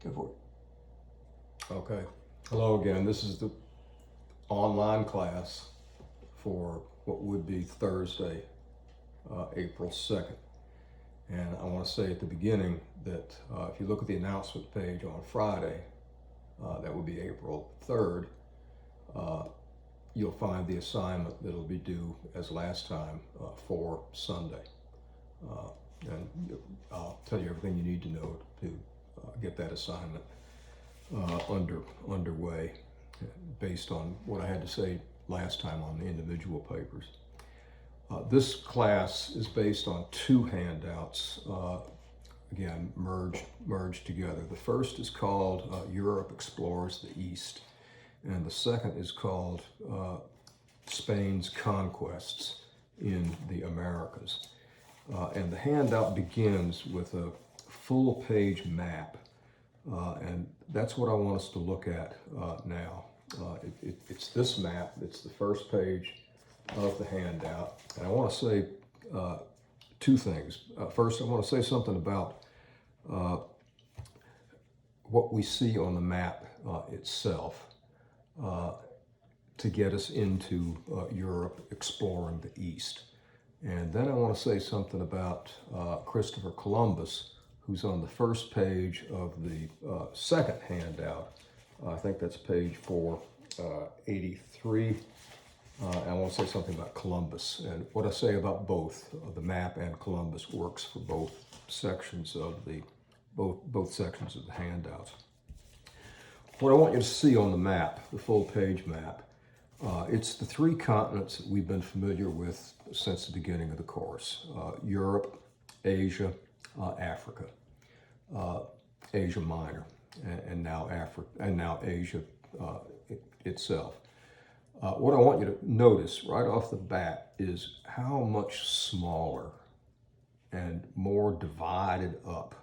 Go for it. Okay. Hello again. This is the online class for what would be Thursday, April 2nd. And I want to say at the beginning that if you look at the announcement page on Friday, that would be April 3rd, you'll find the assignment that'll be due as last time for Sunday. And I'll tell you everything you need to know to get that assignment underway based on what I had to say last time on the individual papers. This class is based on two handouts, again, merged together. The first is called Europe Explores the East, and the second is called Spain's Conquests in the Americas. And the handout begins with a full page map, and that's what I want us to look at now. It's this map. It's the first page of the handout. And I want to say two things. First, I want to say something about what we see on the map itself to get us into Europe exploring the East. And then I want to say something about Christopher Columbus, who's on the first page of the second handout. I think that's page 483. I want to say something about Columbus. And what I say about both the map and Columbus works for both sections of the handouts. What I want you to see on the map, the full page map, it's the three continents that we've been familiar with since the beginning of the course: Europe, Asia, Africa, Asia Minor, and now Africa, and now Asia itself. What I want you to notice right off the bat is how much smaller and more divided up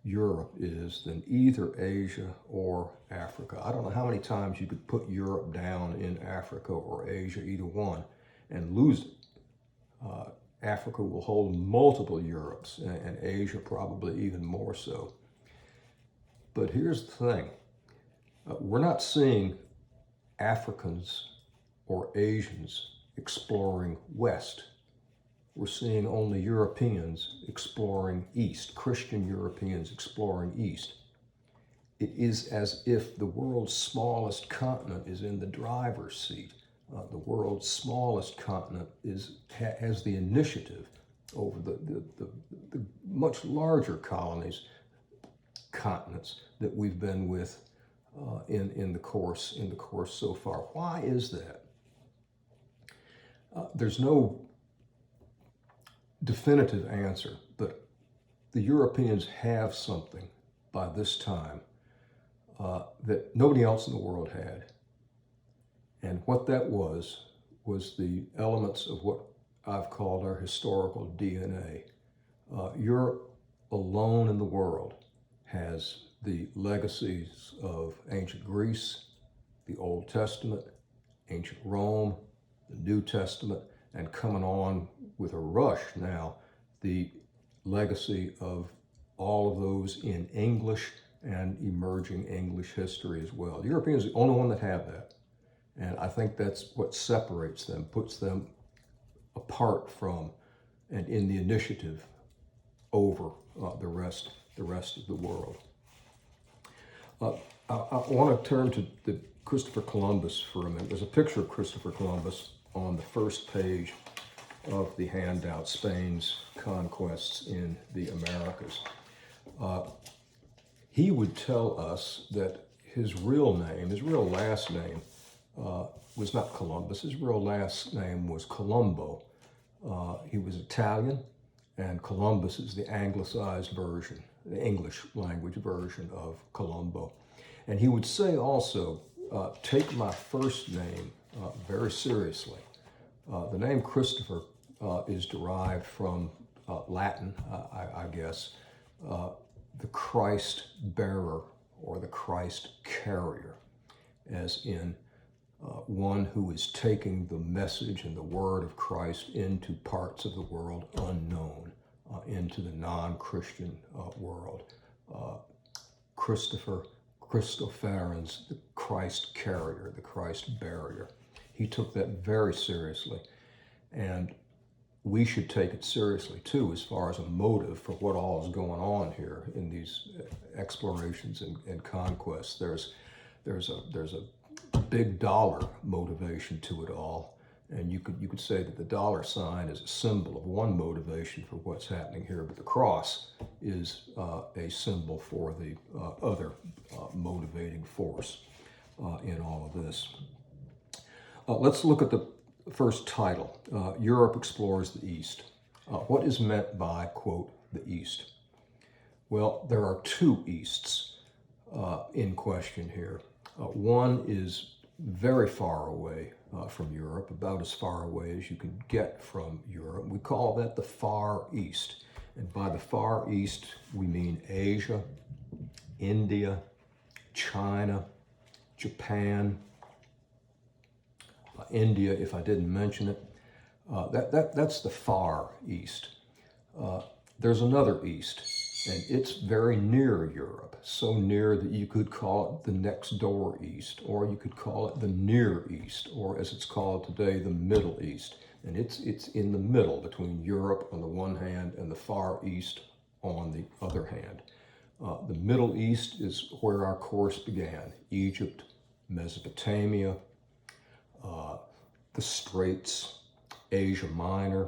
Europe is than either Asia or Africa. I don't know how many times you could put Europe down in Africa or Asia, either one, and lose it. Africa will hold multiple Europes, and Asia probably even more so. But here's the thing. We're not seeing Africans or Asians exploring West. We're seeing only Europeans exploring East, Christian Europeans exploring East. It is as if the world's smallest continent is in the driver's seat. The world's smallest continent has the initiative over the much larger continents that we've been with in the course so far. Why is that? There's no definitive answer, but the Europeans have something by this time that nobody else in the world had. And what that was the elements of what I've called our historical DNA. Europe alone in the world has the legacies of ancient Greece, the Old Testament, ancient Rome, the New Testament, and coming on with a rush now, the legacy of all of those in English and emerging English history as well. The Europeans are the only one that have that. And I think that's what separates them, puts them apart from and in the initiative over the rest of the world. I want to turn to Christopher Columbus for a minute. There's a picture of Christopher Columbus on the first page of the handout, Spain's Conquests in the Americas. He would tell us that his real last name, was not Columbus. His real last name was Colombo. He was Italian, and Columbus is the anglicized version, the English language version of Colombo. And he would say also, take my first name very seriously. The name Christopher is derived from Latin, I guess, the Christ bearer or the Christ carrier, as in one who is taking the message and the word of Christ into parts of the world unknown, into the non-Christian world. Christopherans, the Christ carrier, the Christ barrier. He took that very seriously, and we should take it seriously too, as far as a motive for what all is going on here in these explorations and conquests. There's a big dollar motivation to it all, and you could say that the dollar sign is a symbol of one motivation for what's happening here, but the cross is a symbol for the other motivating force in all of this. Let's look at the first title, Europe Explores the East. What is meant by, quote, the East? Well, there are two Easts in question here. One is very far away from Europe, about as far away as you can get from Europe. We call that the Far East. And by the Far East, we mean Asia, India, China, Japan, India, if I didn't mention it. That's the Far East. There's another East, and it's very near Europe, so near that you could call it the next door East, or you could call it the Near East, or as it's called today, the Middle East. And it's in the middle between Europe on the one hand and the Far East on the other hand. The Middle East is where our course began. Egypt, Mesopotamia, the Straits, Asia Minor,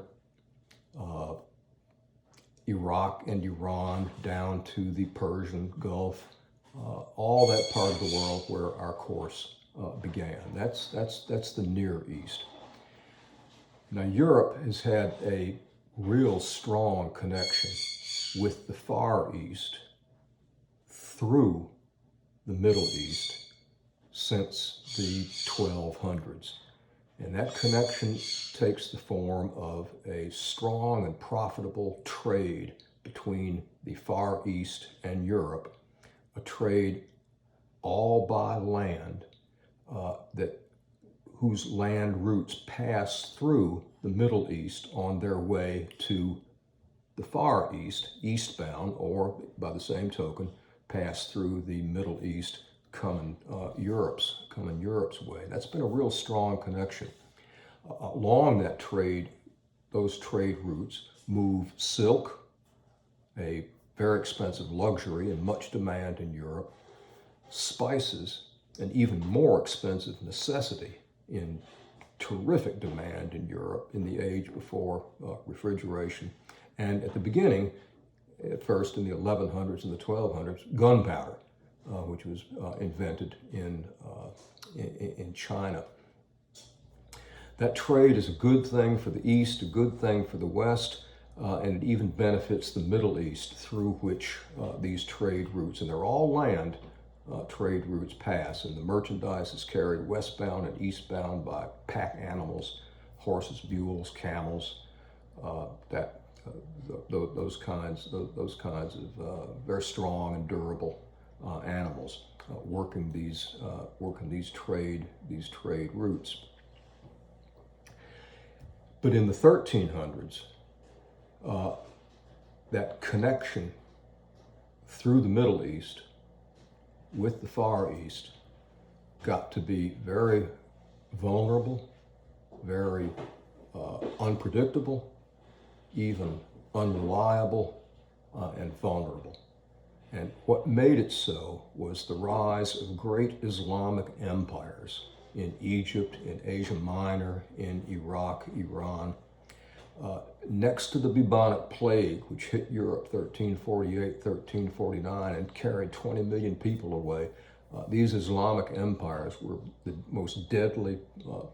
Iraq and Iran down to the Persian Gulf, all that part of the world where our course began. That's the Near East. Now, Europe has had a real strong connection with the Far East through the Middle East since the 1200s. And that connection takes the form of a strong and profitable trade between the Far East and Europe, a trade all by land whose land routes pass through the Middle East on their way to the Far East, eastbound, or by the same token, pass through the Middle East coming Europe's way. That's been a real strong connection. Along that trade, those trade routes move silk, a very expensive luxury and much demand in Europe, spices, an even more expensive necessity in terrific demand in Europe in the age before refrigeration, and at the beginning, at first in the 1100s and the 1200s, gunpowder, which was invented in China. That trade is a good thing for the East, a good thing for the West, and it even benefits the Middle East through which these trade routes, and they're all land trade routes, pass, and the merchandise is carried westbound and eastbound by pack animals, horses, mules, camels, those kinds of very strong and durable animals working these trade routes. But in the 1300s, that connection through the Middle East with the Far East got to be very vulnerable, very unpredictable, even unreliable, and vulnerable. And what made it so was the rise of great Islamic empires in Egypt, in Asia Minor, in Iraq, Iran. Next to the bubonic plague, which hit Europe 1348, 1349, and carried 20 million people away, these Islamic empires were the most deadly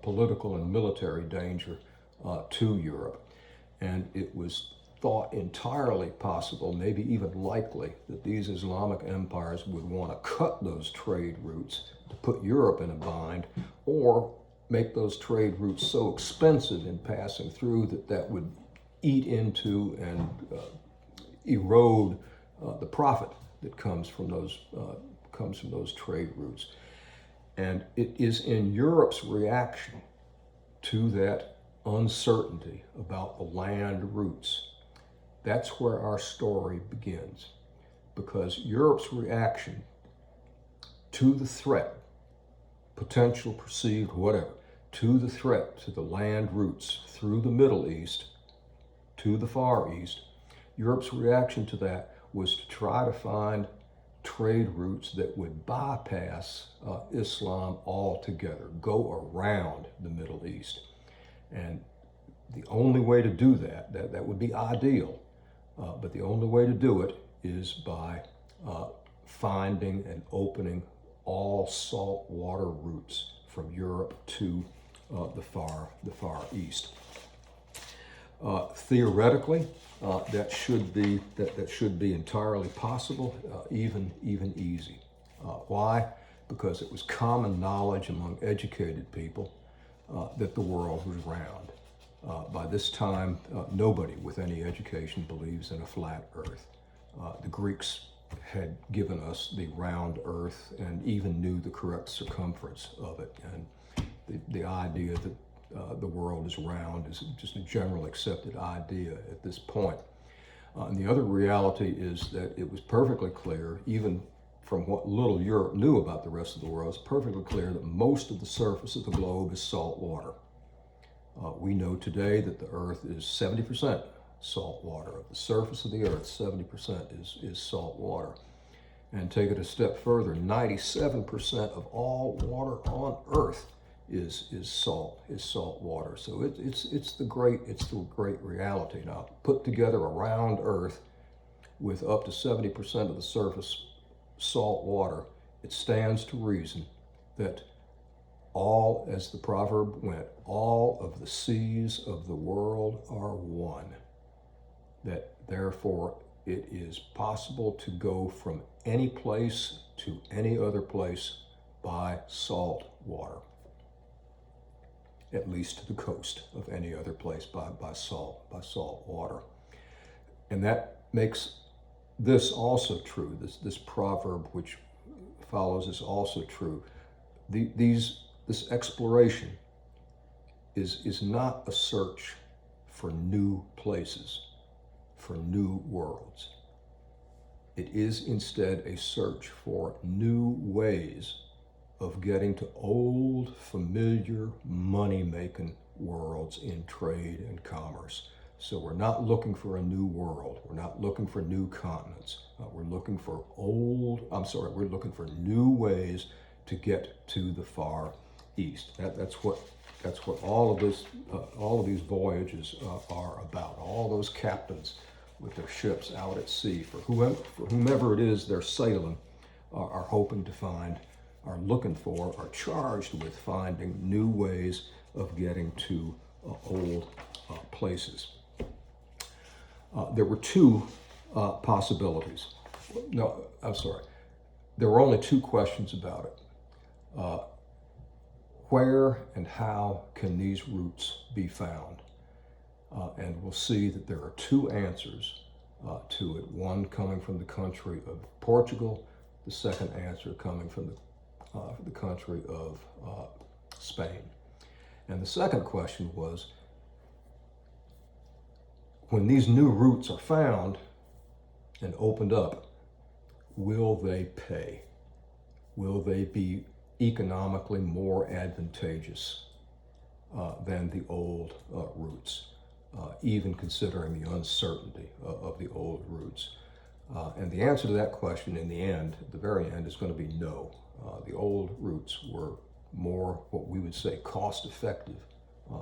political and military danger to Europe. And it was thought entirely possible, maybe even likely, that these Islamic empires would want to cut those trade routes to put Europe in a bind, or make those trade routes so expensive in passing through that would eat into and erode the profit that comes from those trade routes. And it is in Europe's reaction to that uncertainty about the land routes, that's where our story begins. because Europe's reaction to the threat, potential, perceived, whatever, to the threat to the land routes through the Middle East to the Far East, Europe's reaction to that was to try to find trade routes that would bypass Islam altogether, go around the Middle East. And the only way to do that would be ideal, but the only way to do it is by finding and opening all saltwater routes from Europe to the Far East. Theoretically, that should be entirely possible, even easy. Why? Because it was common knowledge among educated people that the world was round. By this time, nobody with any education believes in a flat Earth. The Greeks had given us the round Earth and even knew the correct circumference of it. And the idea that the world is round is just a general accepted idea at this point. And the other reality is that it was perfectly clear, even from what little Europe knew about the rest of the world, it's perfectly clear that most of the surface of the globe is salt water. We know today that the Earth is 70% salt water. Of the surface of the Earth, 70% is salt water. And take it a step further, 97% of all water on Earth is salt water. So it's the great reality. Now, put together a round Earth with up to 70% of the surface salt water, it stands to reason that all, as the proverb went, all of the seas of the world are one. That therefore it is possible to go from any place to any other place by salt water, at least to the coast of any other place by salt water. And that makes this also true. This proverb which follows is also true. This exploration is not a search for new places, for new worlds. It is instead a search for new ways of getting to old, familiar, money-making worlds in trade and commerce. So we're not looking for a new world. We're not looking for new continents. We're looking for new ways to get to the Far East. That's what all of these voyages are about. All those captains with their ships out at sea, for whomever it is they're sailing, are hoping to find, are looking for, are charged with finding new ways of getting to old places. There were two possibilities. No, I'm sorry. There were only two questions about it. Where and how can these routes be found? And we'll see that there are two answers to it. One coming from the country of Portugal, the second answer coming from the country of Spain. And the second question was, when these new routes are found and opened up, will they pay? Will they be economically more advantageous than the old routes, even considering the uncertainty of the old routes? And the answer to that question in the end, at the very end, is going to be no. The old routes were more what we would say cost effective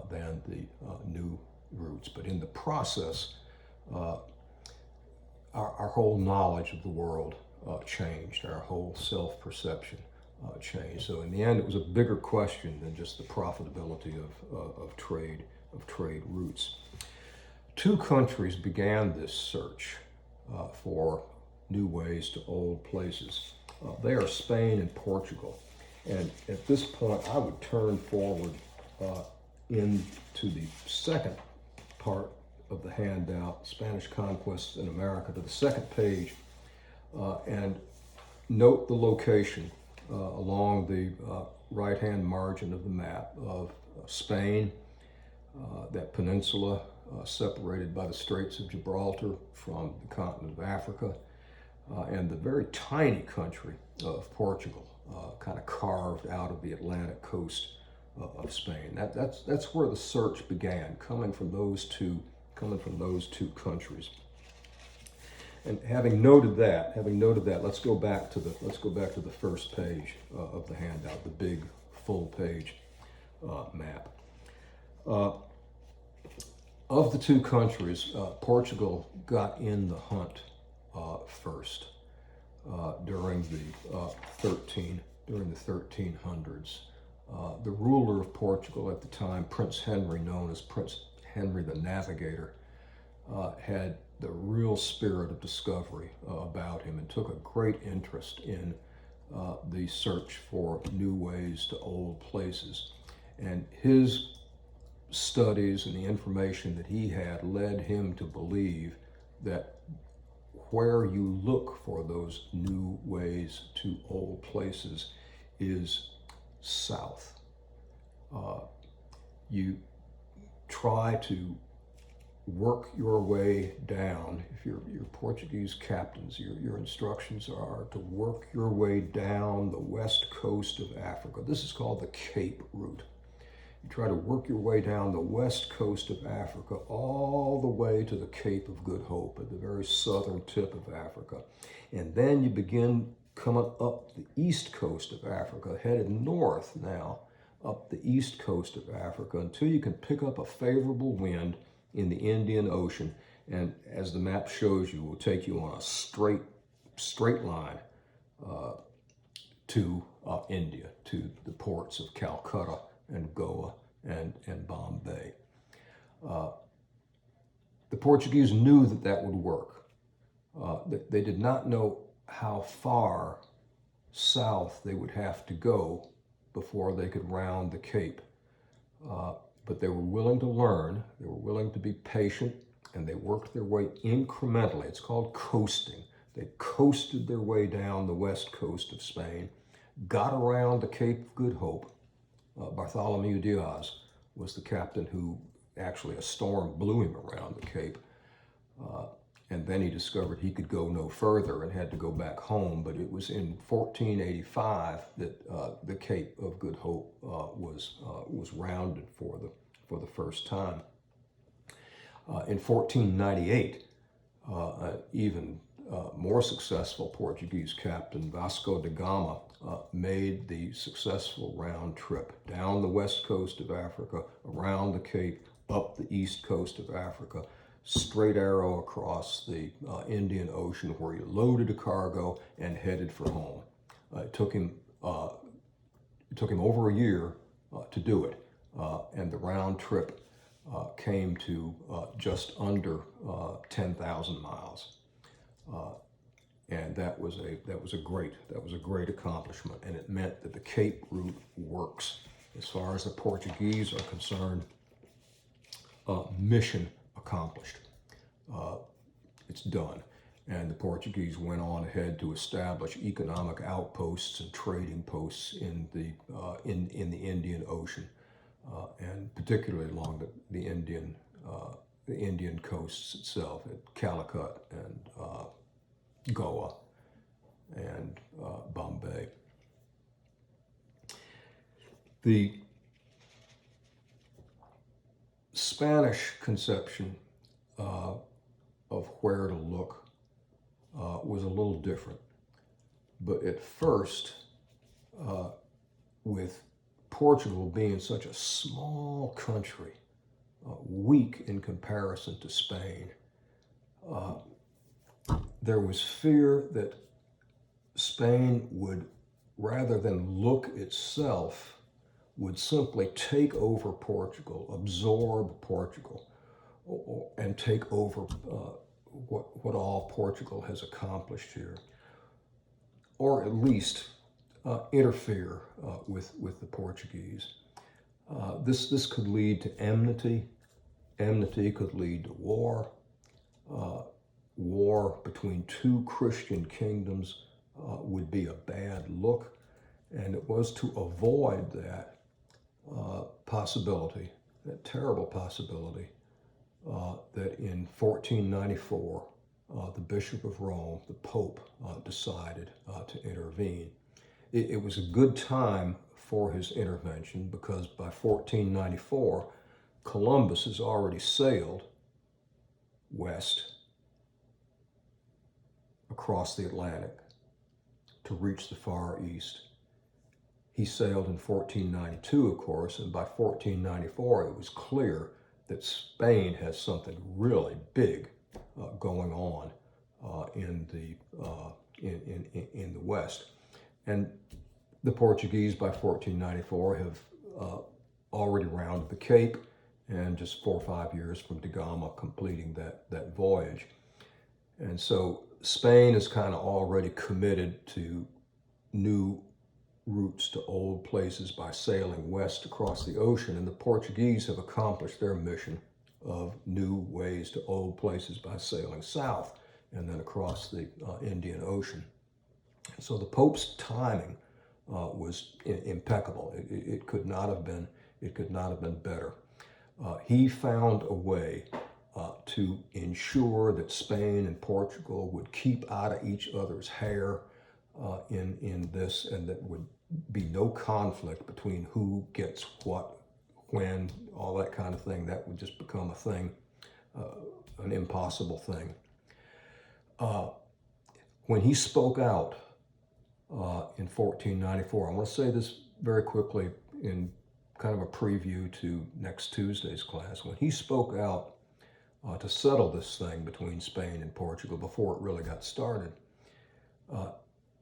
than the new routes. But in the process, our whole knowledge of the world changed, our whole self-perception changed. So in the end, it was a bigger question than just the profitability of trade routes. Two countries began this search for new ways to old places. They are Spain and Portugal. And at this point, I would turn forward into the second part of the handout, Spanish Conquests in America, to the second page, and note the location along the right-hand margin of the map of Spain, that peninsula separated by the Straits of Gibraltar from the continent of Africa, and the very tiny country of Portugal, kind of carved out of the Atlantic coast of Spain. That's where the search began, coming from those two countries. And having noted that, let's go back to the first page of the handout, the big full page map. Of the two countries, Portugal got in the hunt first during the 1300s. The ruler of Portugal at the time, Prince Henry, known as Prince Henry the Navigator, had the real spirit of discovery about him and took a great interest in the search for new ways to old places. And his studies and the information that he had led him to believe that where you look for those new ways to old places is south. You try to work your way down. If you're Portuguese captains, your instructions are to work your way down the west coast of Africa. This is called the Cape Route. You try to work your way down the west coast of Africa all the way to the Cape of Good Hope at the very southern tip of Africa. And then you begin coming up the east coast of Africa, headed north now, up the east coast of Africa until you can pick up a favorable wind in the Indian Ocean, and as the map shows you, will take you on a straight line to India, to the ports of Calcutta and Goa and Bombay. The Portuguese knew that would work. They did not know how far south they would have to go before they could round the Cape. But they were willing to learn, they were willing to be patient, and they worked their way incrementally. It's called coasting. They coasted their way down the west coast of Spain, got around the Cape of Good Hope. Bartholomew Diaz was the captain who actually a storm blew him around the Cape. And then he discovered he could go no further and had to go back home. But it was in 1485 that the Cape of Good Hope was rounded for the first time. In 1498, even more successful Portuguese captain Vasco da Gama made the successful round trip down the west coast of Africa, around the Cape, up the east coast of Africa, straight arrow across the Indian Ocean, where he loaded a cargo and headed for home. It took him over a year to do it, and the round trip came to just under 10,000 miles, and that was a great accomplishment, and it meant that the Cape route works. As far as the Portuguese are concerned, mission accomplished. It's done. And the Portuguese went on ahead to establish economic outposts and trading posts in the Indian Ocean, and particularly along the Indian coasts itself, at Calicut and Goa and Bombay. The Spanish conception of where to look was a little different. But at first, with Portugal being such a small country, weak in comparison to Spain, there was fear that Spain would, rather than look itself, would simply take over Portugal, absorb Portugal, and take over what all Portugal has accomplished here, or at least interfere with the Portuguese. This could lead to enmity. Enmity could lead to war. War between two Christian kingdoms would be a bad look, and it was to avoid that possibility, that terrible possibility, that in 1494 the Bishop of Rome, the Pope, decided to intervene. It was a good time for his intervention because by 1494, Columbus has already sailed west across the Atlantic to reach the Far East. He sailed in 1492, of course, and by 1494 it was clear that Spain has something really big going on in the West. And the Portuguese by 1494 have already rounded the Cape, and just 4 or 5 years from Da Gama completing that voyage. And so Spain is kind of already committed to new routes to old places by sailing west across the ocean, and the Portuguese have accomplished their mission of new ways to old places by sailing south and then across the Indian Ocean. So the Pope's timing was impeccable. It could not have been better. He found a way to ensure that Spain and Portugal would keep out of each other's hair in this, and that would be no conflict between who gets what, when, all that kind of thing. That would just become a thing, an impossible thing. When he spoke out in 1494, I want to say this very quickly in kind of a preview to next Tuesday's class. When he spoke out to settle this thing between Spain and Portugal before it really got started,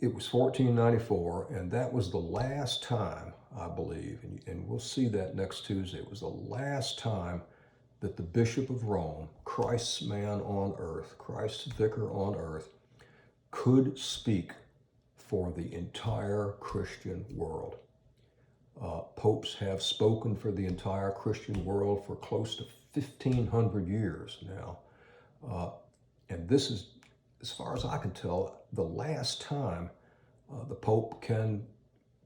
it was 1494, and that was the last time, I believe, and we'll see that next Tuesday, it was the last time that the Bishop of Rome, Christ's man on earth, Christ's vicar on earth, could speak for the entire Christian world. Popes have spoken for the entire Christian world for close to 1,500 years now. And this is, as far as I can tell, the last time the Pope can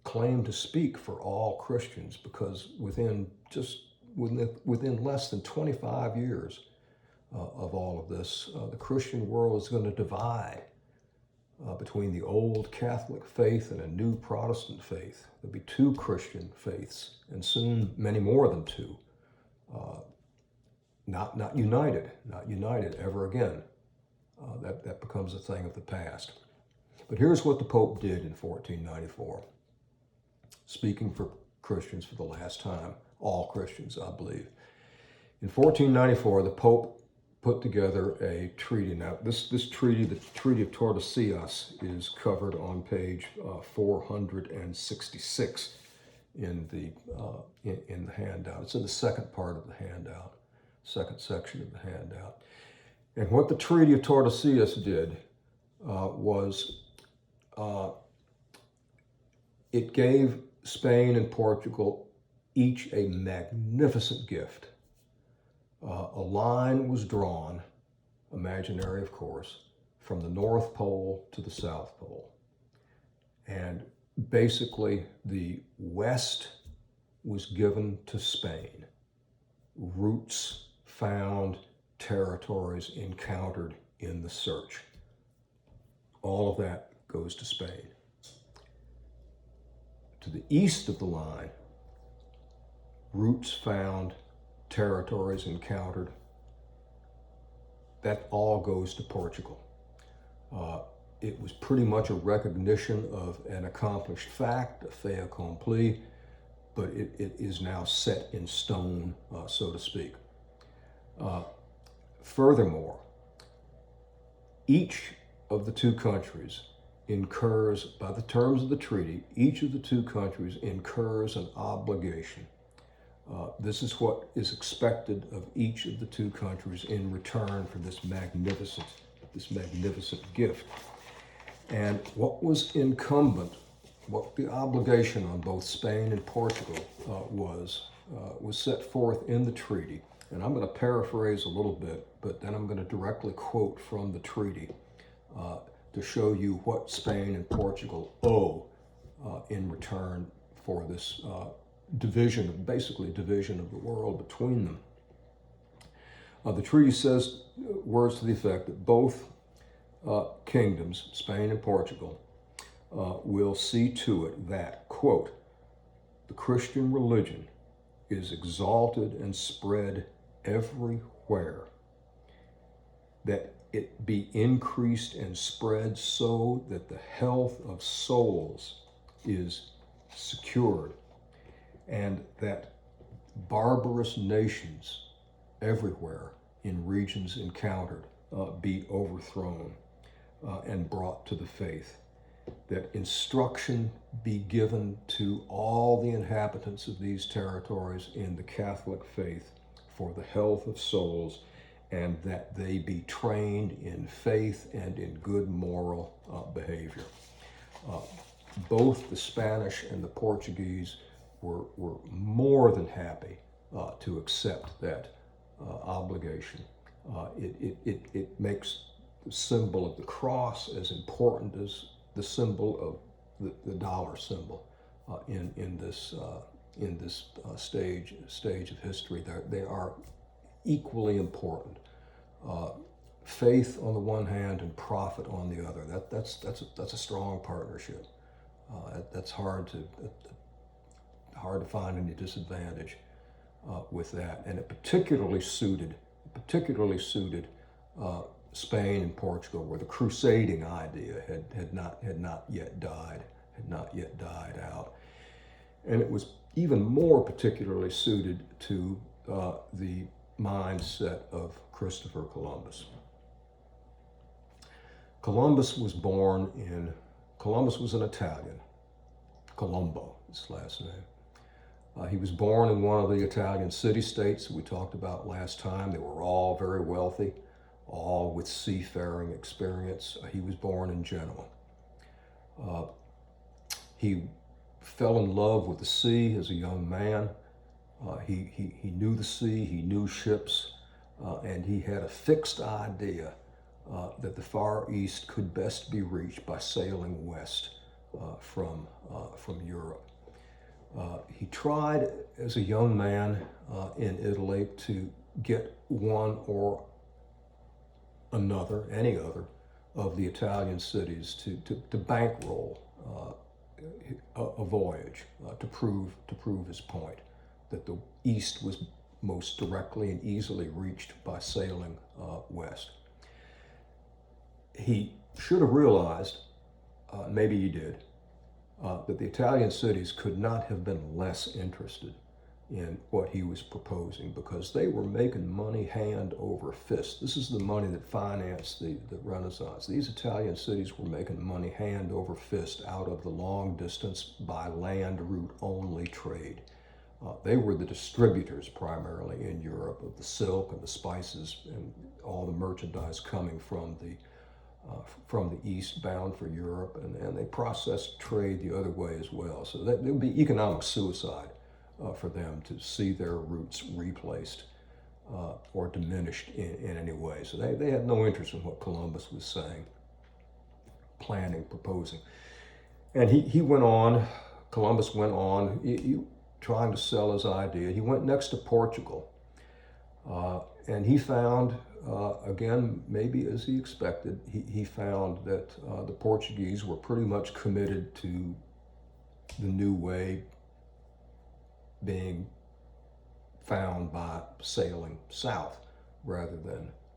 claim to speak for all Christians, because within less than 25 years of all of this, the Christian world is going to divide between the old Catholic faith and a new Protestant faith. There'll be two Christian faiths, and soon many more than two. Not united ever again. That becomes a thing of the past. But here's what the Pope did in 1494, speaking for Christians for the last time, all Christians, I believe. In 1494, the Pope put together a treaty. Now, this treaty, the Treaty of Tordesillas, is covered on page 466 in the handout. It's in the second part of the handout, second section of the handout. And what the Treaty of Tordesillas did was it gave Spain and Portugal each a magnificent gift. A line was drawn, imaginary of course, from the North Pole to the South Pole. And basically the West was given to Spain. Routes found, territories encountered in the search. All of that goes to Spain. To the east of the line, routes found, territories encountered, that all goes to Portugal. It was pretty much a recognition of an accomplished fact, a fait accompli, but it is now set in stone, so to speak. Furthermore, each of the two countries incurs, by the terms of the treaty, each of the two countries incurs an obligation. This is what is expected of each of the two countries in return for this magnificent gift. And what was incumbent, what the obligation on both Spain and Portugal was set forth in the treaty. And I'm going to paraphrase a little bit, but then I'm going to directly quote from the treaty to show you what Spain and Portugal owe in return for this division of the world between them. The treaty says words to the effect that both kingdoms, Spain and Portugal, will see to it that, quote, the Christian religion is exalted and spread everywhere, that it be increased and spread so that the health of souls is secured, and that barbarous nations everywhere in regions encountered be overthrown and brought to the faith, that instruction be given to all the inhabitants of these territories in the Catholic faith for the health of souls, and that they be trained in faith and in good moral behavior. Both the Spanish and the Portuguese were more than happy to accept that obligation. It makes the symbol of the cross as important as the symbol of the dollar symbol in this stage of history. They are equally important. Faith on the one hand and profit on the other. That's a strong partnership. That's hard to find any disadvantage with that, and it particularly suited Spain and Portugal, where the crusading idea had not yet died out, and it was even more particularly suited to the mindset of Christopher Columbus. Columbus was an Italian. Colombo, his last name. He was born in one of the Italian city-states that we talked about last time. They were all very wealthy, all with seafaring experience. He was born in Genoa. He fell in love with the sea as a young man. He knew the sea, he knew ships, and he had a fixed idea that the Far East could best be reached by sailing west from Europe. He tried as a young man in Italy to get one or any other of the Italian cities to bankroll a voyage to prove his point that the East was most directly and easily reached by sailing west. He should have realized, maybe he did, that the Italian cities could not have been less interested in what he was proposing, because they were making money hand over fist. This is the money that financed the Renaissance. These Italian cities were making money hand over fist out of the long distance by land route only trade. They were the distributors primarily in Europe of the silk and the spices and all the merchandise coming from the east bound for Europe, and they processed trade the other way as well. So that it would be economic suicide for them to see their routes replaced or diminished in any way. So they had no interest in what Columbus was saying, planning, proposing. And Columbus went on, trying to sell his idea. He went next to Portugal, and he found, again, maybe as he expected, he found that the Portuguese were pretty much committed to the new way being found by sailing south rather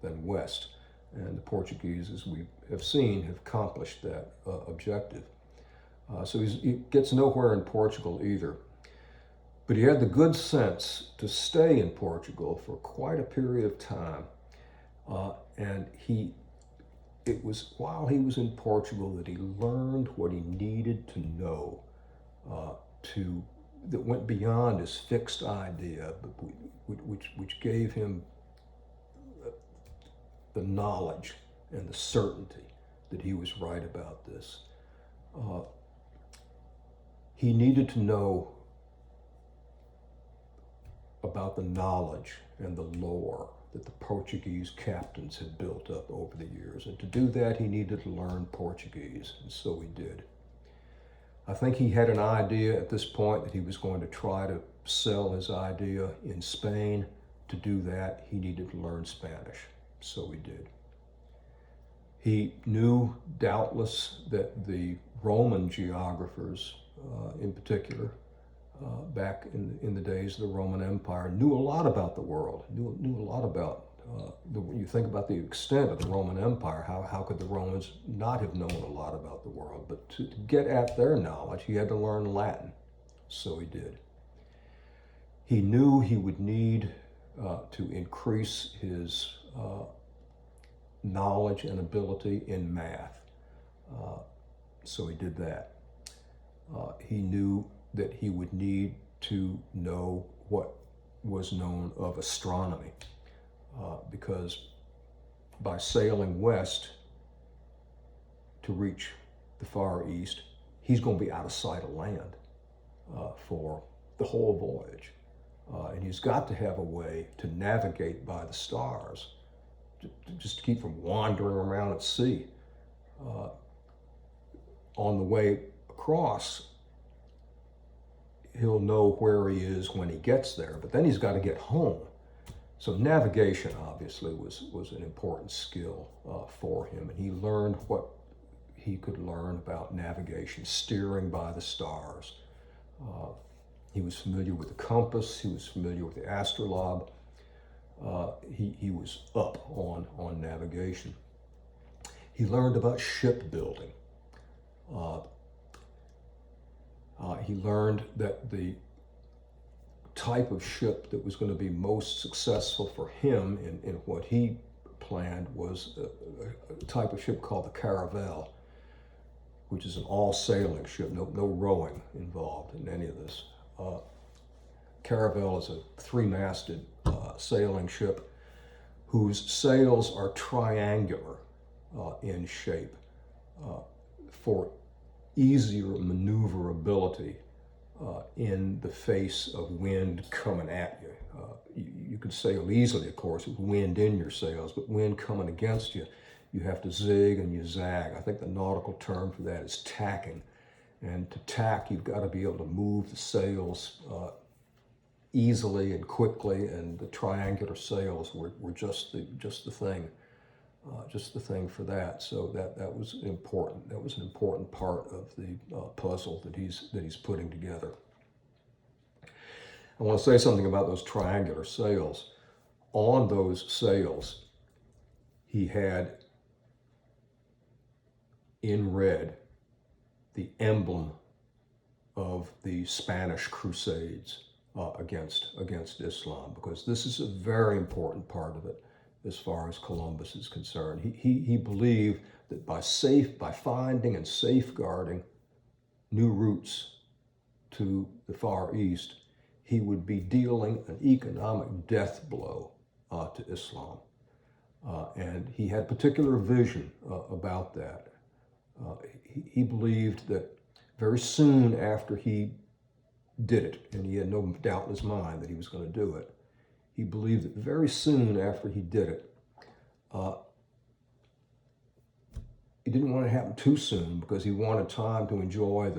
than west. And the Portuguese, as we have seen, have accomplished that objective. So he gets nowhere in Portugal either. But he had the good sense to stay in Portugal for quite a period of time. And it was while he was in Portugal that he learned what he needed to know that went beyond his fixed idea, but which gave him the knowledge and the certainty that he was right about this. He needed to know about the knowledge and the lore that the Portuguese captains had built up over the years. And to do that, he needed to learn Portuguese, and so he did. I think he had an idea at this point that he was going to try to sell his idea in Spain. To do that, he needed to learn Spanish, so he did. He knew doubtless that the Roman geographers, in particular, back in the days of the Roman Empire, knew a lot about the world, knew a lot about, when you think about the extent of the Roman Empire, how could the Romans not have known a lot about the world? But to get at their knowledge, he had to learn Latin, so he did. He knew he would need to increase his knowledge and ability in math, so he did that. He knew that he would need to know what was known of astronomy, because by sailing west to reach the Far East, he's going to be out of sight of land for the whole voyage. And he's got to have a way to navigate by the stars, just to keep from wandering around at sea. On the way across, he'll know where he is when he gets there, but then he's got to get home. So navigation obviously was an important skill for him, and he learned what he could learn about navigation, steering by the stars. He was familiar with the compass, he was familiar with the astrolabe. He was up on navigation. He learned about shipbuilding. He learned that the type of ship that was going to be most successful for him in what he planned was a type of ship called the caravel, which is an all-sailing ship, no rowing involved in any of this. Caravel is a three-masted sailing ship whose sails are triangular in shape for easier maneuverability in the face of wind coming at you. You can sail easily, of course, with wind in your sails, but wind coming against you, you have to zig and you zag. I think the nautical term for that is tacking. And to tack, you've got to be able to move the sails easily and quickly, and the triangular sails were just the thing for that. So that was important. That was an important part of the puzzle that he's putting together. I want to say something about those triangular sails. On those sails, he had in red the emblem of the Spanish Crusades against Islam, because this is a very important part of it as far as Columbus is concerned. He believed that by finding and safeguarding new routes to the Far East, he would be dealing an economic death blow to Islam. And he had particular vision about that. He believed that very soon after he did it, and he had no doubt in his mind that he was going to do it, he believed that very soon after he did it, he didn't want it to happen too soon, because he wanted time to enjoy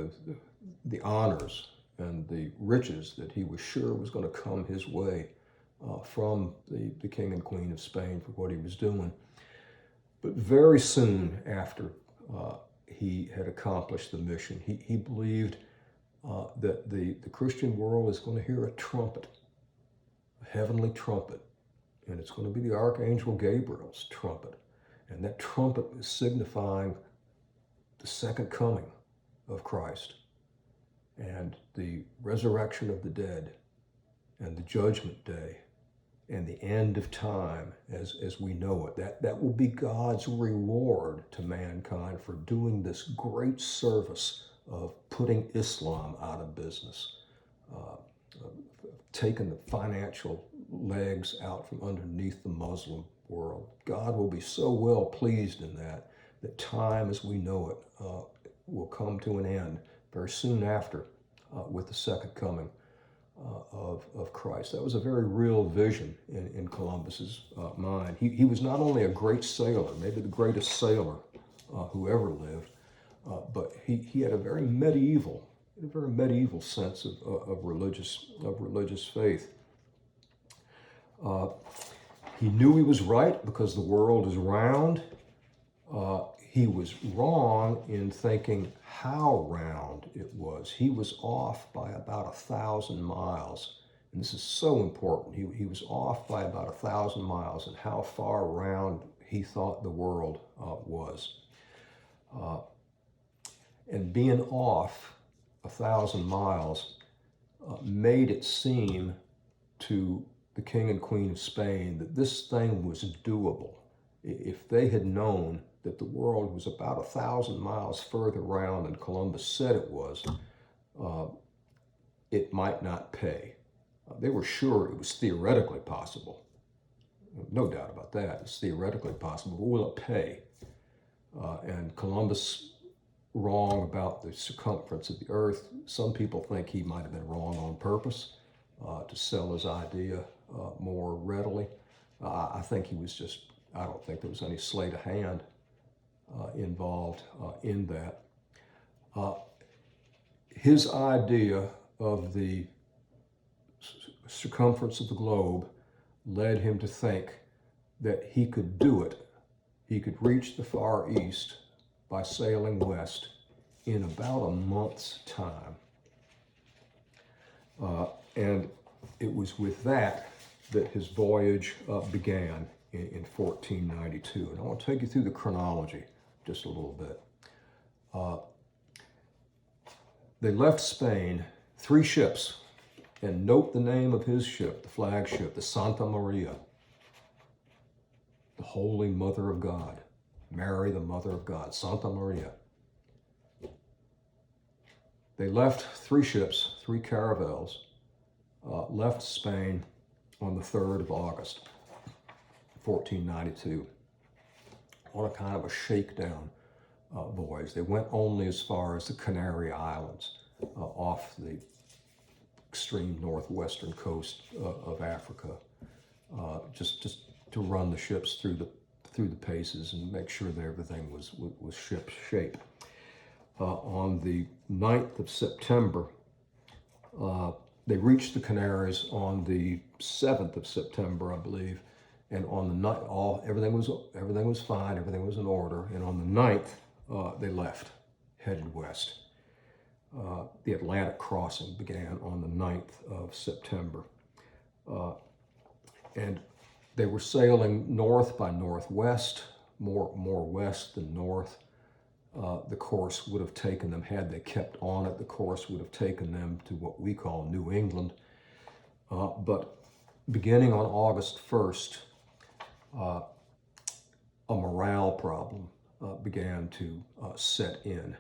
the honors and the riches that he was sure was going to come his way from the King and Queen of Spain for what he was doing. But very soon after he had accomplished the mission, he believed that the Christian world is going to hear a trumpet, a heavenly trumpet, and it's going to be the Archangel Gabriel's trumpet. And that trumpet is signifying the second coming of Christ and the resurrection of the dead and the judgment day and the end of time as we know it. That will be God's reward to mankind for doing this great service of putting Islam out of business, taking the financial legs out from underneath the Muslim world. God will be so well pleased in that time as we know it will come to an end very soon after with the second coming of Christ. That was a very real vision in Columbus's mind. He was not only a great sailor, maybe the greatest sailor who ever lived, but he had a very medieval sense of religious faith. He knew he was right because the world is round, He was wrong in thinking how round it was. He was off by about 1,000 miles. And this is so important. He was off by about 1,000 miles in how far round he thought the world was. And being off 1,000 miles made it seem to the King and Queen of Spain that this thing was doable. If they had known that the world was about 1,000 miles further round than Columbus said it was, it might not pay. They were sure it was theoretically possible. No doubt about that. It's theoretically possible, but will it pay? And Columbus wrong about the circumference of the earth. Some people think he might have been wrong on purpose to sell his idea more readily. I think he was just, I don't think there was any sleight of hand involved in that. His idea of the circumference of the globe led him to think that he could do it. He could reach the Far East by sailing west in about a month's time. And it was with that that his voyage began in 1492. And I want to take you through the chronology just a little bit. They left Spain, 3 ships, and note the name of his ship, the flagship, the Santa Maria, the Holy Mother of God. Mary, the Mother of God, Santa Maria. They left 3 ships, 3 caravels, left Spain on the 3rd of August, 1492, on a kind of a shakedown voyage. They went only as far as the Canary Islands, off the extreme northwestern coast of Africa, just to run the ships through the paces and make sure that everything was ship shape. On the 9th of September, they reached the Canaries on the 7th of September, I believe, and on the night, everything was fine, everything was in order, and on the 9th, they left, headed west. The Atlantic crossing began on the 9th of September, and they were sailing north by northwest, more west than north. The course would have taken them, had they kept on it, the course would have taken them to what we call New England. But beginning on August 1st, a morale problem began to set in.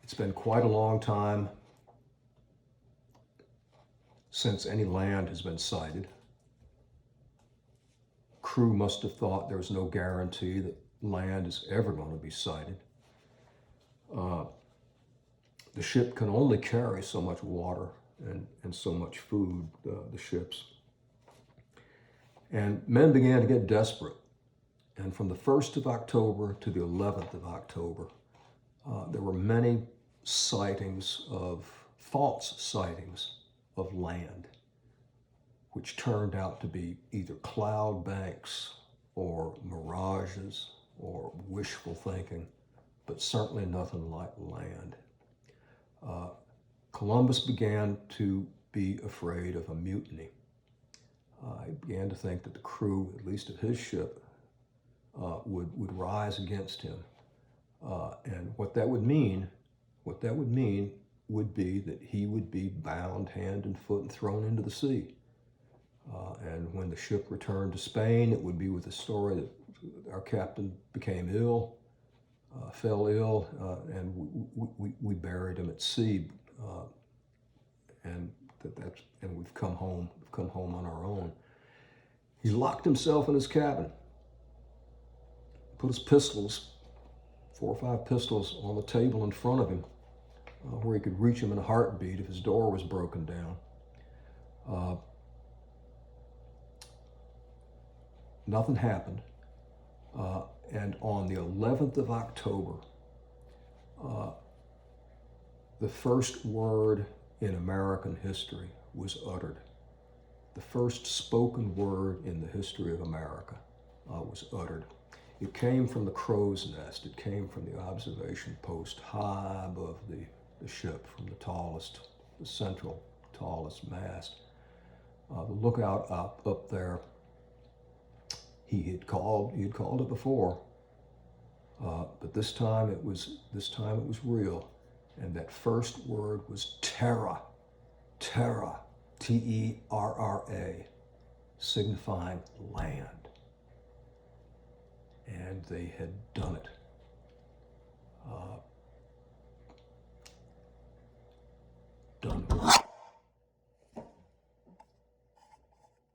It's been quite a long time since any land has been sighted. Crew must have thought there was no guarantee that land is ever going to be sighted. The ship can only carry so much water and so much food, the ships. And men began to get desperate. And from the 1st of October to the 11th of October, there were many false sightings of land, which turned out to be either cloud banks or mirages or wishful thinking, but certainly nothing like land. Columbus began to be afraid of a mutiny. He began to think that the crew, at least of his ship, would rise against him. And what that would mean would be that he would be bound hand and foot and thrown into the sea. And when the ship returned to Spain, it would be with the story that our captain became ill, fell ill, and we buried him at sea. And we've come home on our own. He locked himself in his cabin, put his pistols, 4 or 5 pistols, on the table in front of him, where he could reach them in a heartbeat if his door was broken down. Nothing happened. And on the 11th of October, the first word in American history was uttered. The first spoken word in the history of America was uttered. It came from the crow's nest. It came from the observation post high above the ship, from the central tallest mast. The lookout up there, he had called it before, but this time it was real, and that first word was terra, terra, T-E-R-R-A, signifying land. And they had done it. Done it.